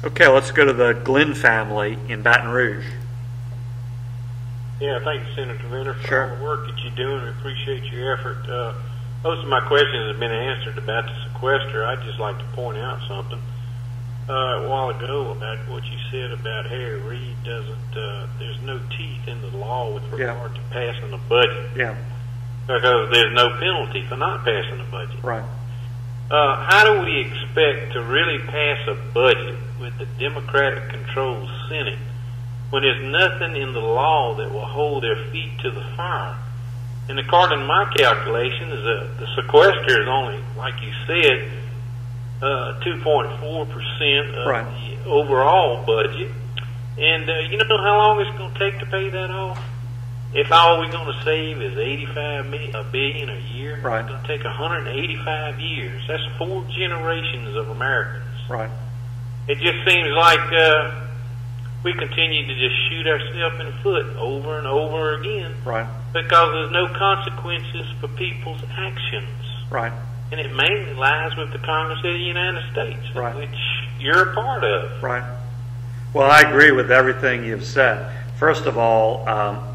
Okay, let's go to the Glenn family in Baton Rouge. Yeah, thank you, Senator Vitter, for Sure. all the work that you're doing. We appreciate your effort. Most of my questions have been answered about the sequester. I'd just like to point out something. A while ago about what you said about Harry Reid there's no teeth in the law with regard to passing the budget. Yeah. Because there's no penalty for not passing the budget. Right. How do we expect to really pass a budget with the Democratic-controlled Senate when there's nothing in the law that will hold their feet to the fire? And according to my calculations, the sequester is only, like you said, 2.4% of the overall budget. And you know how long it's going to take to pay that off? If all we're going to save is $85 billion a year, Right. it's going to take 185 years. That's 4 generations of Americans. Right. It just seems like we continue to just shoot ourselves in the foot over and over again. Right. Because there's no consequences for people's actions. Right. And it mainly lies with the Congress of the United States, Right. which you're a part of. Right. Well, I agree with everything you've said. First of all,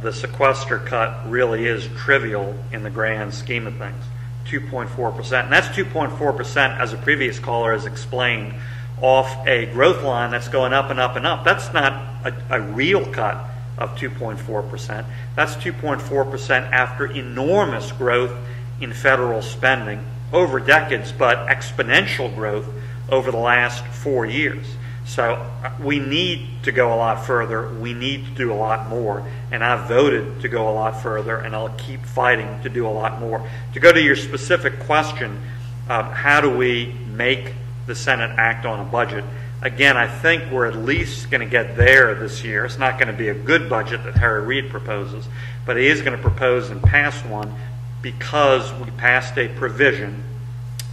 the sequester cut really is trivial in the grand scheme of things, 2.4%. And that's 2.4%, as a previous caller has explained, off a growth line that's going up and up and up. That's not a real cut of 2.4%. That's 2.4% after enormous growth in federal spending over decades, but exponential growth over the last 4 years. So we need to go a lot further. We need to do a lot more. And I've voted to go a lot further, and I'll keep fighting to do a lot more. To go to your specific question, how do we make the Senate act on a budget? Again, I think we're at least going to get there this year. It's not going to be a good budget that Harry Reid proposes, but he is going to propose and pass one because we passed a provision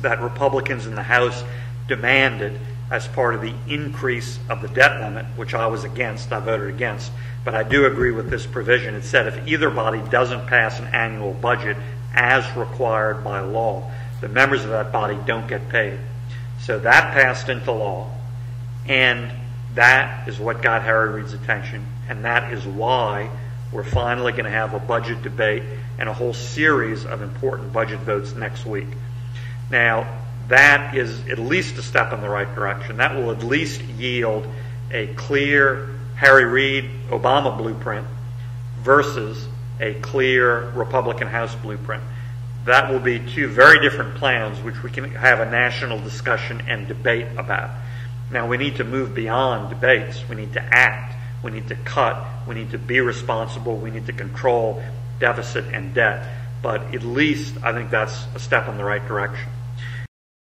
that Republicans in the House demanded as part of the increase of the debt limit, which I was against. I voted against. But I do agree with this provision. It said if either body doesn't pass an annual budget as required by law, the members of that body don't get paid. So that passed into law, and that is what got Harry Reid's attention, and that is why we're finally going to have a budget debate and a whole series of important budget votes next week. Now, that is at least a step in the right direction. That will at least yield a clear Harry Reid Obama blueprint versus a clear Republican House blueprint. That will be 2 very different plans which we can have a national discussion and debate about. Now, we need to move beyond debates. We need to act. We need to cut. We need to be responsible. We need to control deficit and debt. But at least I think that's a step in the right direction.